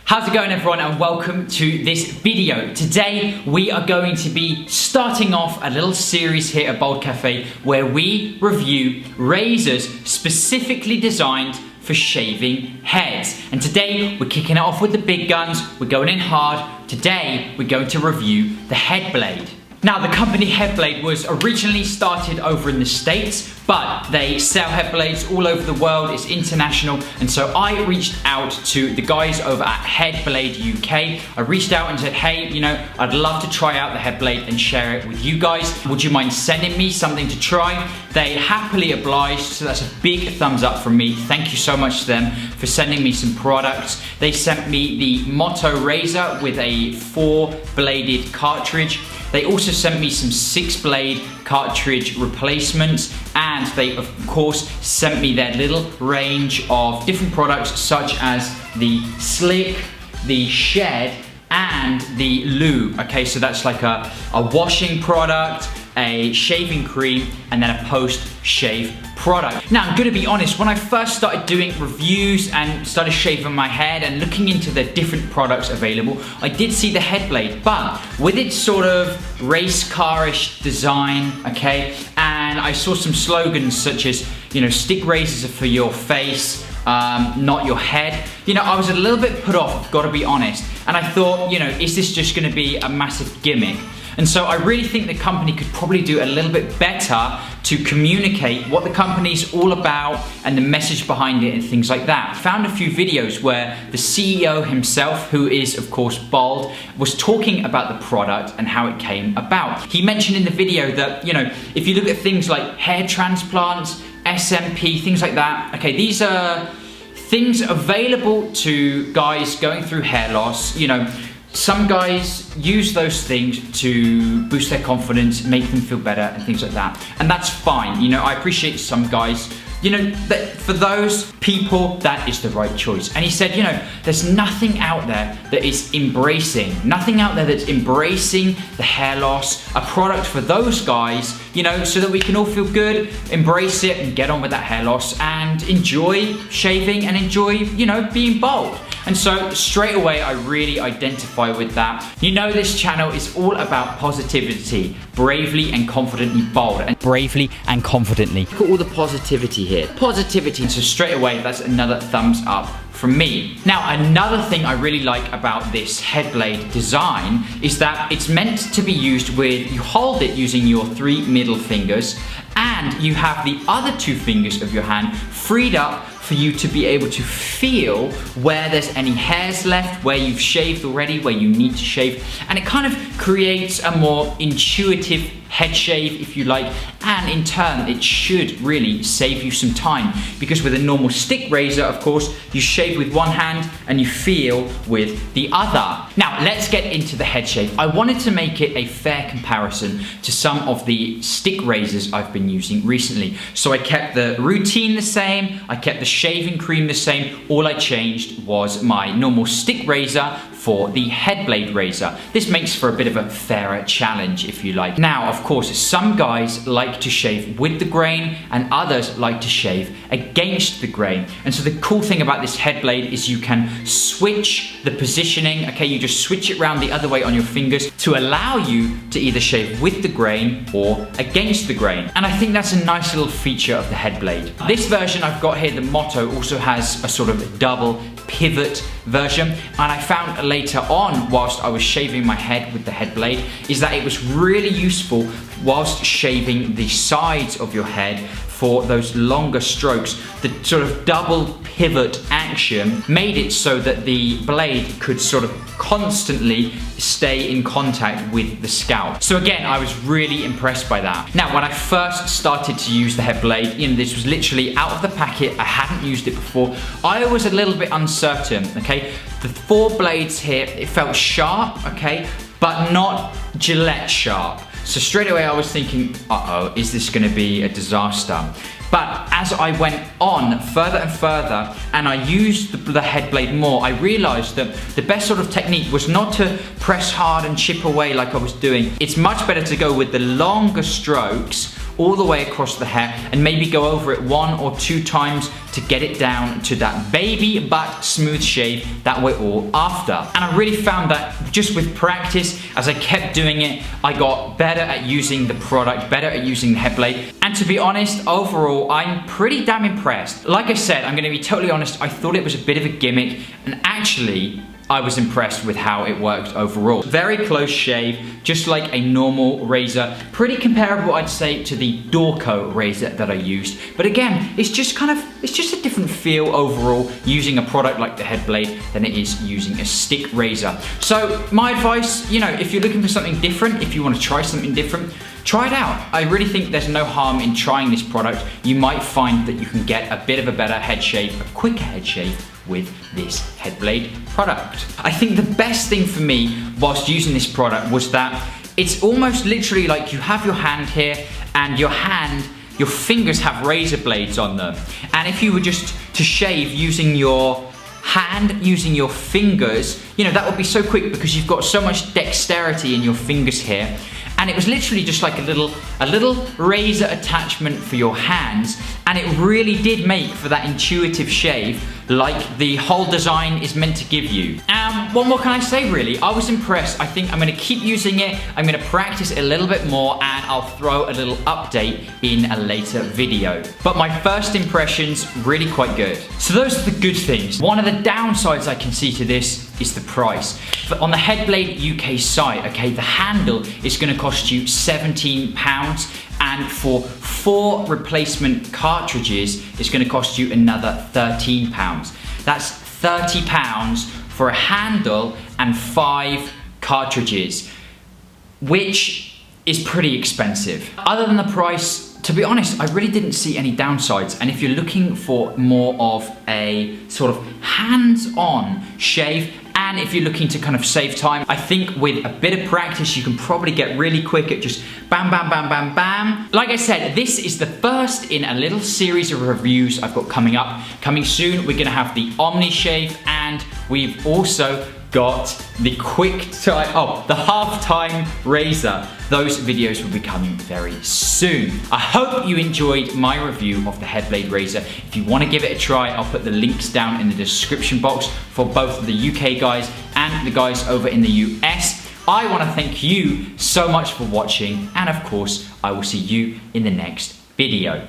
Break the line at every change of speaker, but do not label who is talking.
How's it going, everyone, and welcome to this video. Today we are going to be starting off a little series here at Bold Cafe where we review razors specifically designed for shaving heads. And today we're kicking it off with the big guns. We're going in hard. Today we're going to review the HEADBLADE. Now, the company HEADBLADE was originally started over in the States, but they sell head blades all over the world. It's international, and so I reached out to the guys over at HEADBLADE UK. I reached out and said, hey, you know, I'd love to try out the HEADBLADE and share it with you guys. Would you mind sending me something to try? They happily obliged, so that's a big thumbs up from me. Thank you so much to them for sending me some products. They sent me the Motto razor with a 4-bladed cartridge. They also sent me some 6-blade cartridge replacements, and they of course sent me their little range of different products such as the Slick, the Shed, and the Lube. Okay, so that's like a washing product, a shaving cream, and then a post-shave product. Now, I'm gonna be honest, when I first started doing reviews and started shaving my head and looking into the different products available, I did see the HEADBLADE, but with its sort of race car-ish design, okay, and I saw some slogans such as, you know, stick razors are for your face, not your head. You know, I was a little bit put off, gotta be honest, and I thought, you know, is this just gonna be a massive gimmick? And so I really think the company could probably do a little bit better to communicate what the company's all about and the message behind it and things like that. I found a few videos where the CEO himself, who is of course bald, was talking about the product and how it came about. He mentioned in the video that, you know, if you look at things like hair transplants, SMP, things like that, okay, these are things available to guys going through hair loss. You know, some guys use those things to boost their confidence, make them feel better and things like that. And that's fine. You know, I appreciate some guys, you know, that for those people, that is the right choice. And he said, you know, there's nothing out there that is nothing out there that's embracing the hair loss, a product for those guys, you know, so that we can all feel good, embrace it and get on with that hair loss and enjoy shaving and enjoy, you know, being bald. And so straight away, I really identify with that. You know, this channel is all about positivity, bravely and confidently bold, and bravely and confidently. Look at all the positivity here. Positivity, so straight away, that's another thumbs up from me. Now, another thing I really like about this HEADBLADE design is that it's meant to be used with, you hold it using your 3 middle fingers, and you have the other 2 fingers of your hand freed up for you to be able to feel where there's any hairs left, where you've shaved already, where you need to shave. And it kind of creates a more intuitive head shave, if you like, and in turn, it should really save you some time, because with a normal stick razor, of course, you shave with one hand and you feel with the other. Now, let's get into the head shave. I wanted to make it a fair comparison to some of the stick razors I've been using recently. So I kept the routine the same, I kept the shaving cream the same. All I changed was my normal stick razor for the HEADBLADE razor. This makes for a bit of a fairer challenge, if you like. Now, of course, some guys like to shave with the grain and others like to shave against the grain. And so the cool thing about this HEADBLADE is you can switch the positioning, okay? You just switch it around the other way on your fingers to allow you to either shave with the grain or against the grain. And I think that's a nice little feature of the HEADBLADE. This version I've got here, the Motto, also has a sort of double pivot version, and I found later on, whilst I was shaving my head with the HEADBLADE, is that it was really useful whilst shaving the sides of your head for those longer strokes. The sort of double pivot action made it so that the blade could sort of constantly stay in contact with the scalp. So again, I was really impressed by that. Now, when I first started to use the HEADBLADE, you know, this was literally out of the packet. I hadn't used it before. I was a little bit uncertain, okay? The 4 blades here, it felt sharp, okay, but not Gillette sharp. So straight away I was thinking, uh-oh, is this gonna be a disaster? But as I went on further and further and I used the HEADBLADE more, I realized that the best sort of technique was not to press hard and chip away like I was doing. It's much better to go with the longer strokes all the way across the hair and maybe go over it 1 or 2 times to get it down to that baby but smooth shave that we're all after. And I really found that just with practice, as I kept doing it, I got better at using the product, better at using the HEADBLADE. And to be honest, overall, I'm pretty damn impressed. Like I said, I'm gonna be totally honest, I thought it was a bit of a gimmick, and actually, I was impressed with how it worked overall. Very close shave, just like a normal razor. Pretty comparable, I'd say, to the Dorco razor that I used. But again, it's just a different feel overall using a product like the HEADBLADE than it is using a stick razor. So my advice, you know, if you're looking for something different, if you want to try something different, try it out. I really think there's no harm in trying this product. You might find that you can get a bit of a better head shave, a quicker head shave with this HEADBLADE product. I think the best thing for me whilst using this product was that it's almost literally like you have your hand here and your fingers have razor blades on them. And if you were just to shave using your hand, using your fingers, you know, that would be so quick because you've got so much dexterity in your fingers here. And it was literally just like a little razor attachment for your hands, and it really did make for that intuitive shave like the whole design is meant to give you. What more can I say really? I was impressed. I think I'm gonna keep using it, I'm gonna practice it a little bit more, and I'll throw a little update in a later video. But my first impressions, really quite good. So those are the good things. One of the downsides I can see to this is the price. But on the HEADBLADE UK site, okay, the handle is gonna cost you £17, and for 4 replacement cartridges, it's gonna cost you another £13. That's £30 for a handle and 5 cartridges, which is pretty expensive. Other than the price, to be honest, I really didn't see any downsides. And if you're looking for more of a sort of hands-on shave, and if you're looking to kind of save time, I think with a bit of practice, you can probably get really quick at just bam, bam, bam, bam, bam. Like I said, this is the first in a little series of reviews I've got coming up. Coming soon, we're gonna have the Omni Shave, and we've also got the the half-time razor. Those videos will be coming very soon. I hope you enjoyed my review of the HEADBLADE razor. If you want to give it a try, I'll put the links down in the description box for both the UK guys and the guys over in the US. I want to thank you so much for watching, and of course, I will see you in the next video.